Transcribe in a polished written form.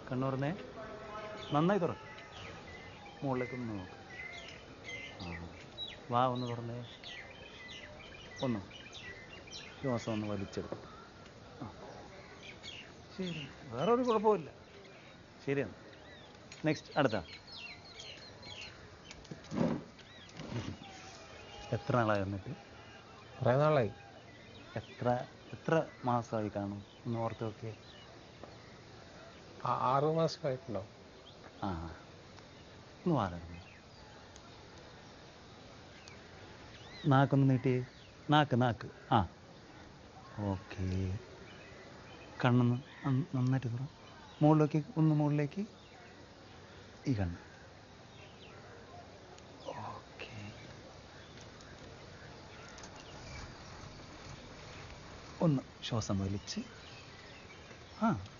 കണ്ണു തുറന്നേ, നന്നായി തുറ. മുകളിലേക്കൊന്ന് നോക്ക്. ആ, വാ ഒന്ന് തുറന്നേ. ഒന്ന് ശ്വാസം ഒന്ന് വലിച്ചെടുക്കും. ആ, ശരി, വേറെ ഒരു കുഴപ്പമില്ല. ശരിയാണ്. നെക്സ്റ്റ്, അടുത്ത. എത്ര നാളായി വന്നിട്ട്? കുറേ നാളായി. എത്ര മാസമായി കാണും? ഒന്ന് ഓർത്ത് നോക്കിയേ. 6 മാസമായിട്ടുണ്ടോ? ആ, ഒന്ന് വാതിടുന്നു. നാക്കൊന്ന് നീട്ടിയേ. നാക്ക്. ആ, ഓക്കെ. കണ്ണൊന്ന് നന്നായിട്ട് തുറ. മുകളിലേക്ക്, ഒന്ന് മുകളിലേക്ക്. ഈ കണ്ണ്. ഓക്കെ. ഒന്ന് ശ്വാസം വലിച്ച്. ആ,